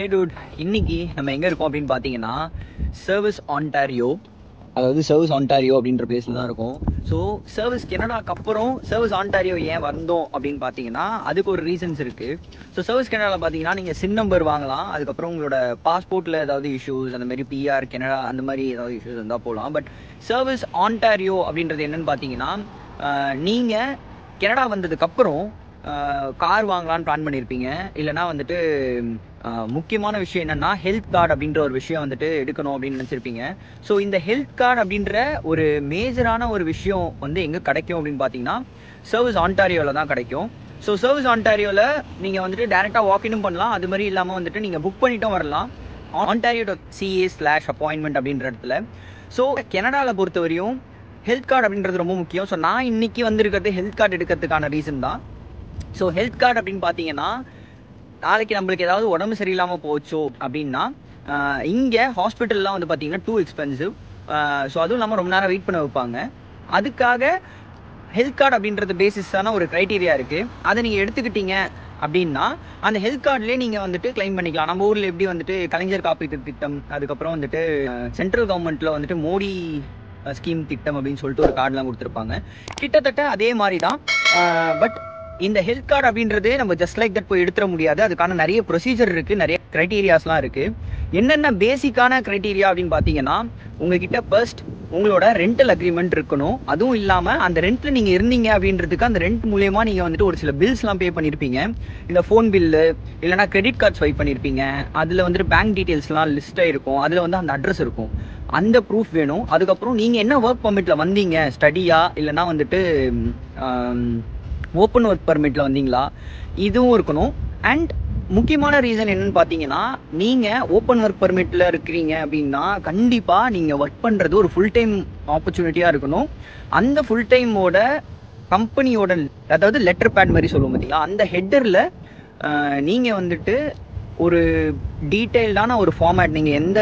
Hi dude, இன்னைக்கு நம்ம எங்கே இருக்கோம் அப்படின்னு பார்த்தீங்கன்னா சர்வீஸ் ஆன்டாரியோ, அதாவது சர்வீஸ் ஆன்டாரியோ அப்படின்ற பிளேஸில் தான் இருக்கும். ஸோ சர்வீஸ் கனடாக்கு அப்புறம் சர்வீஸ் ஆன்டாரியோ ஏன் வந்தோம் அப்படின்னு பார்த்தீங்கன்னா அதுக்கு ஒரு ரீசன்ஸ் இருக்குது. ஸோ சர்வீஸ் கனடாவில் பார்த்தீங்கன்னா நீங்கள் சின் நம்பர் வாங்கலாம், அதுக்கப்புறம் உங்களோட பாஸ்போர்ட்டில் ஏதாவது இஷ்யூஸ், அந்த மாதிரி பிஆர் கனடா அந்த மாதிரி ஏதாவது இஷ்யூஸ் இருந்தால் போகலாம். பட் சர்வீஸ் ஆன்டாரியோ அப்படின்றது என்னன்னு பார்த்தீங்கன்னா நீங்கள் கனடா வந்ததுக்கப்புறம் கார் வாங்கலான்னு பிளான் பண்ணியிருப்பீங்க, இல்லைனா வந்துட்டு முக்கியமான விஷயம் என்னன்னா ஹெல்த் கார்டு அப்படின்ற ஒரு விஷயம் வந்துட்டு எடுக்கணும் அப்படின்னு நினச்சிருப்பீங்க. ஸோ இந்த ஹெல்த் கார்டு அப்படின்ற ஒரு மேஜரான ஒரு விஷயம் வந்து எங்கே கிடைக்கும் அப்படின்னு பார்த்தீங்கன்னா சர்வீஸ் ஆன்டாரியோவில் தான் கிடைக்கும். ஸோ சர்வீஸ் ஆன்டாரியோவில் நீங்கள் வந்துட்டு டேரெக்டாக வாக்கினும் பண்ணலாம், அது மாதிரி இல்லாமல் வந்துட்டு நீங்கள் புக் பண்ணிட்டும் வரலாம் ontario.ca/appointment அப்படின்ற இடத்துல. ஸோ கனடாவில் பொறுத்தவரையும் ஹெல்த் கார்டு அப்படின்றது ரொம்ப முக்கியம். ஸோ நான் இன்னைக்கு வந்திருக்கிறது ஹெல்த் கார்டு எடுக்கிறதுக்கான ரீசன் தான். ஸோ ஹெல்த் கார்டு அப்படின்னு பார்த்தீங்கன்னா நாளைக்கு நம்மளுக்கு ஏதாவது உடம்பு சரியில்லாமல் போச்சோ அப்படின்னா இங்கே ஹாஸ்பிட்டல்லாம் வந்து பார்த்தீங்கன்னா டூ எக்ஸ்பென்சிவ். ஸோ அதுவும் இல்லாமல் ரொம்ப நேரம் வெயிட் பண்ண வைப்பாங்க. அதுக்காக ஹெல்த் கார்டு அப்படின்றது பேசிஸான ஒரு க்ரைட்டீரியா இருக்குது. அதை நீங்கள் எடுத்துக்கிட்டீங்க அப்படின்னா அந்த ஹெல்த் கார்டுலேயே நீங்கள் வந்துட்டு கிளைம் பண்ணிக்கலாம். நம்ம ஊரில் எப்படி வந்துட்டு கலைஞர் காப்பீட்டு திட்டம், அதுக்கப்புறம் வந்துட்டு சென்ட்ரல் கவர்மெண்ட்டில் வந்துட்டு மோடி ஸ்கீம் திட்டம் அப்படின்னு சொல்லிட்டு ஒரு கார்டெலாம் கொடுத்துருப்பாங்க. கிட்டத்தட்ட அதே மாதிரி தான். பட் இந்த ஹெல்த் கார்டு அப்படின்றது நம்ம ஜஸ்ட் லைக் தட் போய் எடுத்துட முடியாது. அதுக்கான நிறைய ப்ரொசீஜர் இருக்குது, நிறைய க்ரைட்டீரியாஸ்லாம் இருக்குது. என்னென்ன பேசிக்கான க்ரைட்டீரியா அப்படின்னு பார்த்தீங்கன்னா உங்ககிட்ட ஃபர்ஸ்ட் உங்களோட ரெண்டல் அக்ரிமெண்ட் இருக்கணும். அதுவும் இல்லாமல் அந்த ரெண்ட்டில் நீங்கள் இருந்தீங்க அப்படின்றதுக்கு அந்த ரெண்ட் மூலயமா நீங்கள் வந்துட்டு ஒரு சில பில்ஸ்லாம் பே பண்ணியிருப்பீங்க. இந்த ஃபோன் பில்லு இல்லைனா கிரெடிட் கார்டு ஸ்வைப் பண்ணியிருப்பீங்க. அதில் வந்துட்டு பேங்க் டீட்டெயில்ஸ்லாம் லிஸ்ட் ஆகிருக்கும், அதில் வந்து அந்த அட்ரஸ் இருக்கும், அந்த ப்ரூஃப் வேணும். அதுக்கப்புறம் நீங்கள் என்ன ஒர்க் பர்மிட்டில் வந்தீங்க, ஸ்டடியா இல்லைனா வந்துட்டு ஓப்பன் ஒர்க் பர்மிட்டில் வந்தீங்களா, இதுவும் இருக்கணும். அண்ட் முக்கியமான ரீசன் என்னன்னு பார்த்தீங்கன்னா நீங்கள் ஓப்பன் ஒர்க் பர்மிட்டில் இருக்கிறீங்க அப்படின்னா கண்டிப்பாக நீங்கள் ஒர்க் பண்ணுறது ஒரு ஃபுல் டைம் ஆப்பர்ச்சுனிட்டியாக இருக்கணும். அந்த ஃபுல் டைமோட கம்பெனியோட, அதாவது லெட்டர் பேட் மாதிரி சொல்லுவோம் பார்த்தீங்களா, அந்த ஹெட்டரில் நீங்கள் வந்துட்டு ஒரு டீட்டெயில்டான ஒரு ஃபார்மேட், நீங்கள் எந்த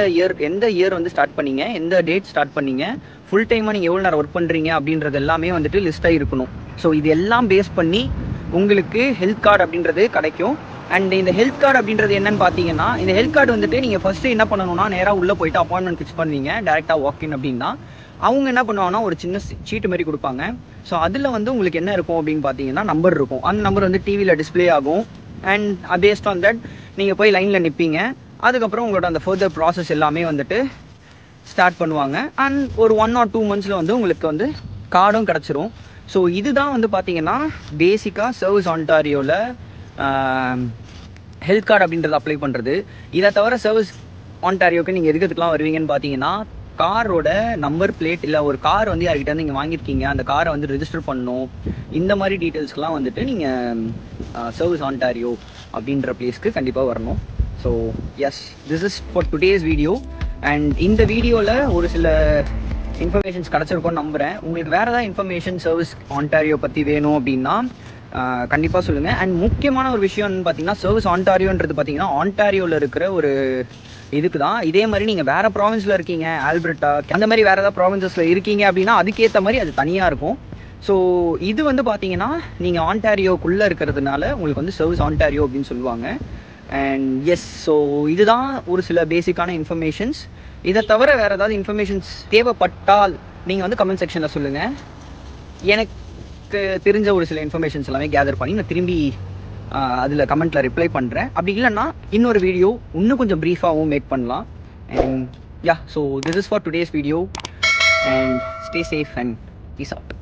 இயர் வந்து ஸ்டார்ட் பண்ணீங்க, எந்த டேட் ஸ்டார்ட் பண்ணீங்க, ஃபுல் டைமாக நீங்கள் எவ்வளோ நேரம் ஒர்க் பண்ணுறீங்க அப்படின்றது எல்லாமே வந்துட்டு லிஸ்ட்டாக இருக்கணும். ஸோ இது எல்லாம் பேஸ் பண்ணி உங்களுக்கு ஹெல்த் கார்டு அப்படின்றது கிடைக்கும். அண்ட் இந்த ஹெல்த் கார்டு அப்படின்றது என்னன்னு பார்த்தீங்கன்னா இந்த ஹெல்த் கார்டு வந்துட்டு நீங்கள் ஃபஸ்ட்டு என்ன பண்ணணும்னா நேராக உள்ளே போயிட்டு அப்பாயின்மெண்ட் ஃபிக்ஸ் பண்ணுவீங்க டேரெக்டாக வாக்கின் அப்படின்னா. அவங்க என்ன பண்ணுவாங்கன்னா ஒரு சின்ன சீட்டு மாதிரி கொடுப்பாங்க. ஸோ அதில் வந்து உங்களுக்கு என்ன இருக்கும் அப்படின்னு பார்த்தீங்கன்னா நம்பர் இருக்கும். அந்த நம்பர் வந்து டிவியில் டிஸ்பிளே ஆகும். அண்ட் பேஸ்ட் ஆன் தட் நீங்கள் போய் லைனில் நிற்பீங்க. அதுக்கப்புறம் உங்களோட அந்த ஃபர்தர் ப்ராசஸ் எல்லாமே வந்துட்டு ஸ்டார்ட் பண்ணுவாங்க. அண்ட் ஒரு 1 or 2 months வந்து உங்களுக்கு வந்து கார்டும் கிடச்சிரும். ஸோ இதுதான் வந்து பார்த்தீங்கன்னா பேசிக்காக சர்வீஸ் ஆன்டாரியோவில் ஹெல்த் கார்டு அப்படின்றத அப்ளை பண்ணுறது. இதை தவிர சர்வீஸ் ஆன்டாரியோக்கு நீங்கள் எதுக்கிறதுக்குலாம் வருவீங்கன்னு பார்த்தீங்கன்னா காரோட நம்பர் பிளேட், இல்லை ஒரு கார் வந்து யார்கிட்ட வந்து நீங்கள் வாங்கியிருக்கீங்க அந்த காரை வந்து ரெஜிஸ்டர் பண்ணணும். இந்த மாதிரி டீட்டெயில்ஸ்க்கெலாம் வந்துட்டு நீங்கள் சர்வீஸ் ஆன்டாரியோ அப்படின்ற பிளேஸ்க்கு கண்டிப்பாக வரணும். So yes, this is for today's video. And இந்த வீடியோவில் ஒரு சில இன்ஃபர்மேஷன்ஸ் கிடச்சிருக்கோன்னு நம்புகிறேன். உங்களுக்கு வேறு ஏதாவது இன்ஃபர்மேஷன் சர்வீஸ் ஆன்டாரியோ பற்றி வேணும் அப்படின்னா கண்டிப்பாக சொல்லுங்கள். அண்ட் முக்கியமான ஒரு விஷயம்னு பார்த்தீங்கன்னா சர்வீஸ் ஆன்டாரியோன்றது பார்த்தீங்கன்னா ஆன்டாரியோவில் இருக்கிற ஒரு இதுக்கு தான். இதே மாதிரி நீங்கள் வேறு ப்ராவின்ஸில் இருக்கீங்க, ஆல்பர்ட்டா அந்த மாதிரி வேறு ஏதாவது ப்ராவின்சஸில் இருக்கீங்க அப்படின்னா அதுக்கேற்ற மாதிரி அது தனியாக இருக்கும். ஸோ இது வந்து பார்த்தீங்கன்னா நீங்கள் ஆன்டாரியோக்குள்ளே இருக்கிறதுனால உங்களுக்கு வந்து சர்வீஸ் ஆன்டாரியோ அப்படின்னு சொல்லுவாங்க. அண்ட் எஸ், ஸோ இதுதான் ஒரு சில பேசிக்கான இன்ஃபர்மேஷன்ஸ். இதை தவிர வேறு ஏதாவது இன்ஃபர்மேஷன்ஸ் தேவைப்பட்டால் நீங்கள் வந்து கமெண்ட் செக்ஷனில் சொல்லுங்கள். எனக்கு தெரிஞ்ச ஒரு சில இன்ஃபர்மேஷன்ஸ் எல்லாமே கேதர் பண்ணி நான் திரும்பி அதில் கமெண்ட்டில் ரிப்ளை பண்ணுறேன். அப்படி இல்லைன்னா இன்னொரு வீடியோ இன்னும் கொஞ்சம் ப்ரீஃபாகவும் மேக் பண்ணலாம். And yeah, so this is for today's video. And stay safe and peace out.